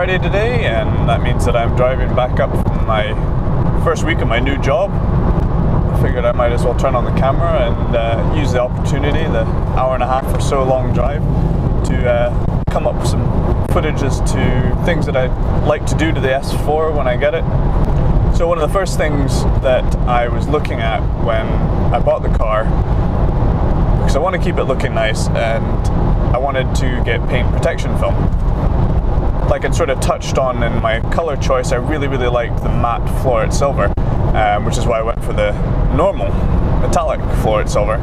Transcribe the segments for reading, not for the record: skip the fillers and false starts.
Friday today, and that means that I'm driving back up from my first week of my new job. I figured I might as well turn on the camera and use the opportunity, the hour and a half or so long drive, to come up with some footages to things that I'd like to do to the S4 when I get it. So one of the first things that I was looking at when I bought the car, because I want to keep it looking nice, and I wanted to get paint protection film. Like I sort of touched on in my color choice, I really liked the matte fluorescent silver, which is why I went for the normal metallic fluorescent silver.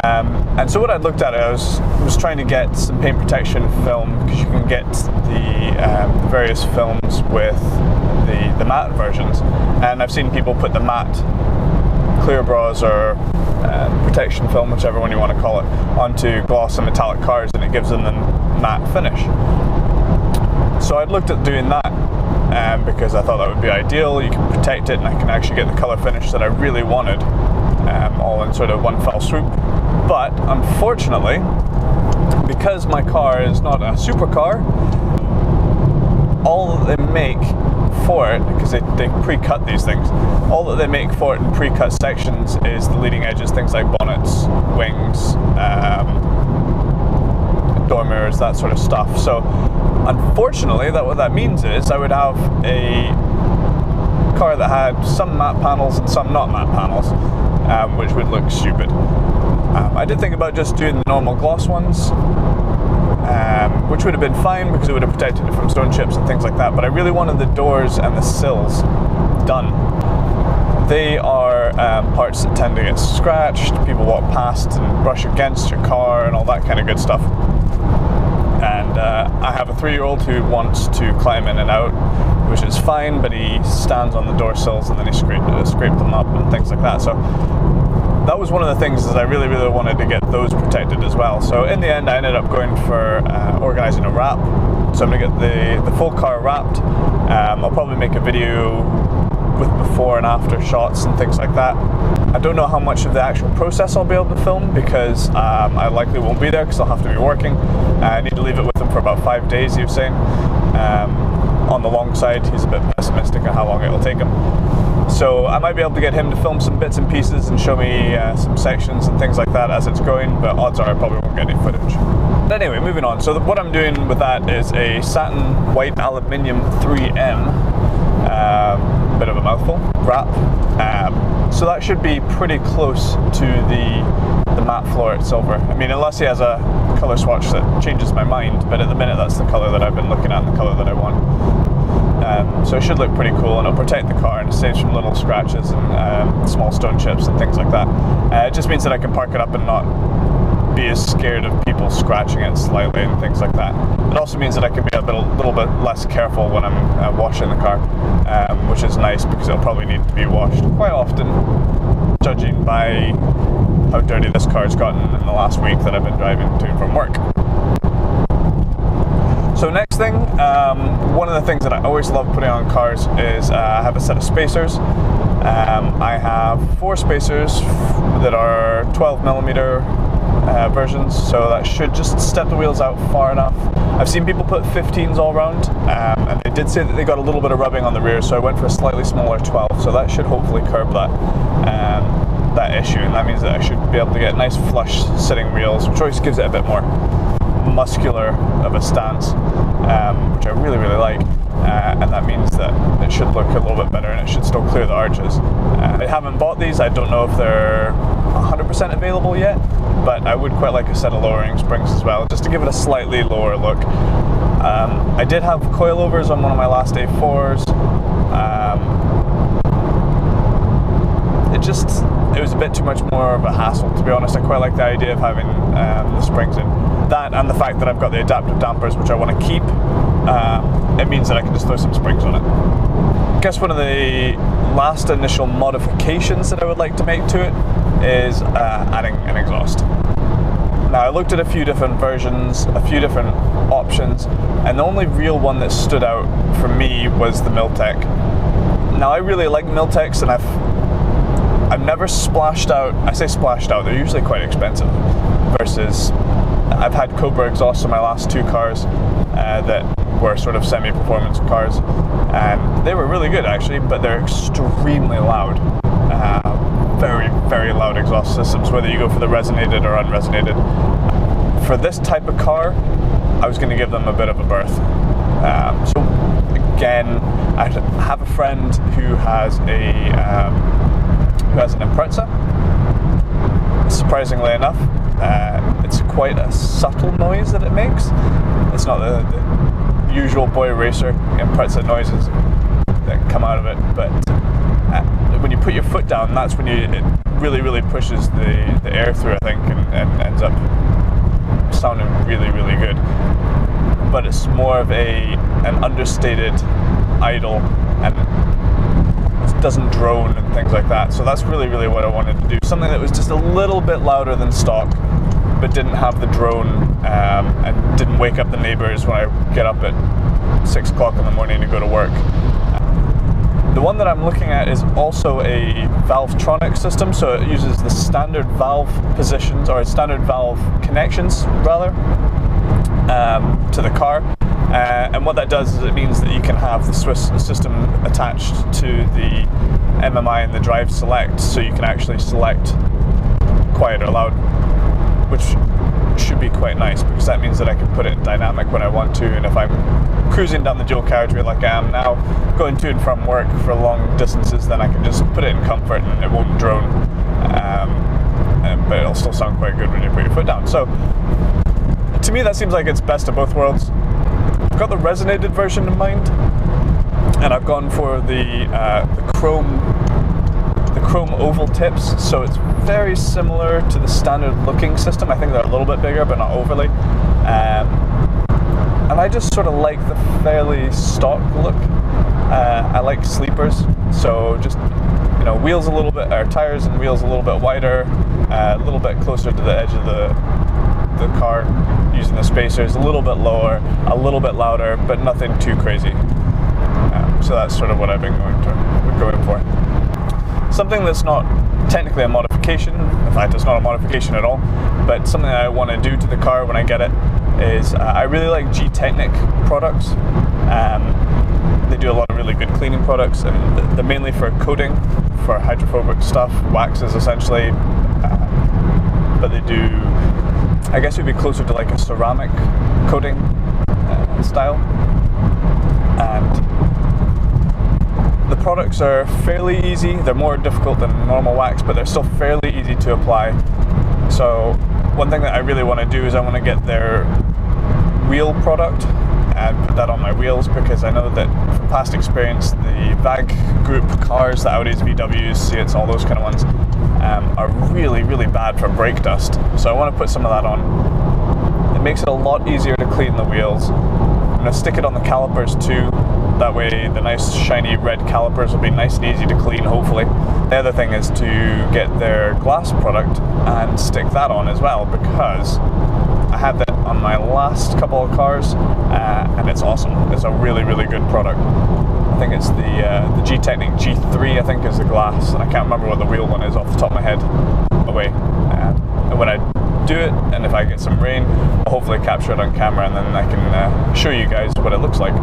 And so what I'd looked at, I was trying to get some paint protection film, because you can get the various films with the matte versions, and I've seen people put the matte clear bras or protection film, whichever one you want to call it, onto gloss and metallic cars, and it gives them the matte finish. So I'd looked at doing that because I thought that would be ideal. You can protect it and I can actually get the color finish that I really wanted, all in sort of one fell swoop. But unfortunately, because my car is not a supercar, all that they make for it, because they pre-cut these things, all that they make for it in pre-cut sections is the leading edges, things like bonnets, wings, door mirrors, that sort of stuff. So unfortunately, what that means is I would have a car that had some matte panels and some not matte panels, which would look stupid. I did think about just doing the normal gloss ones, which would have been fine because it would have protected it from stone chips and things like that, but I really wanted the doors and the sills done. They are parts that tend to get scratched, people walk past and brush against your car and all that kind of good stuff. And I have a 3-year-old who wants to climb in and out, which is fine, but he stands on the door sills and then he scraped them up and things like that. So that was one of the things, is I really wanted to get those protected as well. So in the end, I ended up going for organising a wrap. So I'm going to get the full car wrapped. I'll probably make a video with before and after shots and things like that. I don't know how much of the actual process I'll be able to film, because I likely won't be there because I'll have to be working. I need to leave it with him for about 5 days, he was saying. On the long side, he's a bit pessimistic on how long it'll take him. So I might be able to get him to film some bits and pieces and show me some sections and things like that as it's going, but odds are I probably won't get any footage. But anyway, moving on. So what I'm doing with that is a satin white aluminium 3M, bit of a mouthful, wrap. So that should be pretty close to the matte fluorescent silver. I mean, unless he has a color swatch that changes my mind, but at the minute that's the color that I've been looking at and the color that I want. So it should look pretty cool, and it'll protect the car and it saves from little scratches and small stone chips and things like that. It just means that I can park it up and not be as scared of people scratching it slightly and things like that. It also means that I can be a little bit less careful when I'm washing the car, which is nice because it'll probably need to be washed quite often, judging by how dirty this car's gotten in the last week that I've been driving to and from work. So next thing, one of the things that I always love putting on cars is I have a set of spacers. I have 4 spacers that are 12mm versions, so that should just step the wheels out far enough. I've seen people put 15s all around, and they did say that they got a little bit of rubbing on the rear, so I went for a slightly smaller 12, so that should hopefully curb that issue, and that means that I should be able to get nice flush sitting wheels, which always gives it a bit more muscular of a stance, which I really like, and that means that it should look a little bit better and it should still clear the arches. I haven't bought these, I don't know if they're 100% available yet, but I would quite like a set of lowering springs as well, just to give it a slightly lower look. I did have coilovers on one of my last A4s. It was a bit too much more of a hassle, to be honest. I quite like the idea of having the springs in. That and the fact that I've got the adaptive dampers, which I want to keep, it means that I can just throw some springs on it. I guess one of the last initial modifications that I would like to make to it is adding an exhaust. Now, I looked at a few different versions, a few different options, and the only real one that stood out for me was the Miltech. Now, I really like Miltechs, and I've never splashed out. I say splashed out, they're usually quite expensive, versus I've had Cobra exhausts in my last 2 cars that were sort of semi-performance cars, and they were really good actually, but they're extremely loud. Very, very loud exhaust systems, whether you go for the resonated or unresonated. For this type of car, I was going to give them a bit of a berth. So again, I have a friend who has an Impreza. Surprisingly enough, it's quite a subtle noise that it makes. It's not the usual boy racer Impreza noises that come out of it, but when you put your foot down, that's when it really, really pushes the air through, I think, and ends up sounding really, really good. But it's more of an understated idle, and it doesn't drone and things like that. So that's really, really what I wanted to do. Something that was just a little bit louder than stock, but didn't have the drone and didn't wake up the neighbors when I get up at 6 o'clock in the morning to go to work. The one that I'm looking at is also a Valvetronic system, so it uses the standard valve positions, or standard valve connections rather, to the car. And what that does is it means that you can have the Swiss system attached to the MMI and the Drive Select, so you can actually select quiet or loud, which should be quite nice, because that means that I can put it in dynamic when I want to, and if I'm cruising down the dual carriageway like I am now, going to and from work for long distances, then I can just put it in comfort and it won't drone, but it'll still sound quite good when you put your foot down. So to me that seems like it's best of both worlds. I've got the resonated version in mind, and I've gone for the chrome oval tips, so it's very similar to the standard looking system. I think they're a little bit bigger, but not overly. And I just sort of like the fairly stock look. I like sleepers, so just, you know, wheels a little bit, or tires and wheels a little bit wider, a little bit closer to the edge of the car, using the spacers, a little bit lower, a little bit louder, but nothing too crazy. So that's sort of what I've been going for. Something that's not technically a modification, in fact it's not a modification at all, but something that I want to do to the car when I get it is I really like G-Technic products. They do a lot of really good cleaning products, and they're mainly for coating, for hydrophobic stuff, waxes essentially, but they do, I guess it would be closer to like a ceramic coating style. And the products are fairly easy. They're more difficult than normal wax, but they're still fairly easy to apply. So one thing that I really want to do is I want to get their wheel product and put that on my wheels, because I know that from past experience, the VAG group cars, the Audis, VWs, Seats, all those kind of ones, are really, really bad for brake dust. So I want to put some of that on. It makes it a lot easier to clean the wheels. I'm going to stick it on the calipers too. That way the nice shiny red calipers will be nice and easy to clean, hopefully. The other thing is to get their glass product and stick that on as well, because I had that on my last couple of cars, and it's awesome. It's a really, really good product. I think it's the G-Technic G3, I think, is the glass. I can't remember what the wheel one is off the top of my head. And when I do it, and if I get some rain, I'll hopefully capture it on camera, and then I can show you guys what it looks like.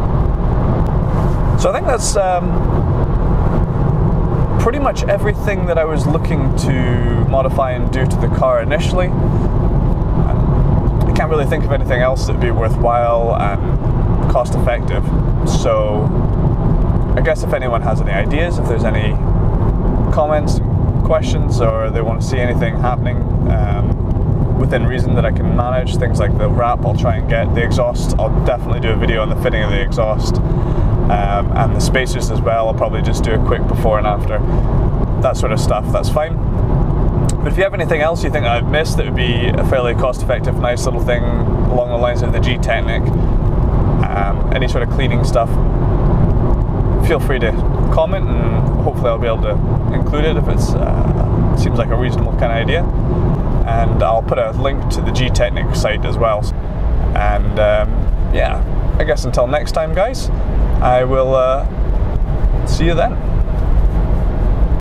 So I think that's pretty much everything that I was looking to modify and do to the car initially. I can't really think of anything else that would be worthwhile and cost effective. So I guess if anyone has any ideas, if there's any comments, questions, or they want to see anything happening within reason that I can manage, things like the wrap I'll try and get, the exhaust, I'll definitely do a video on the fitting of the exhaust. And the spacers as well, I'll probably just do a quick before and after, that sort of stuff, that's fine. But if you have anything else you think I've missed that would be a fairly cost-effective, nice little thing along the lines of the G-Technic, any sort of cleaning stuff, feel free to comment, and hopefully I'll be able to include it if it seems like a reasonable kind of idea. And I'll put a link to the G-Technic site as well. And yeah, I guess until next time, guys, I will see you then.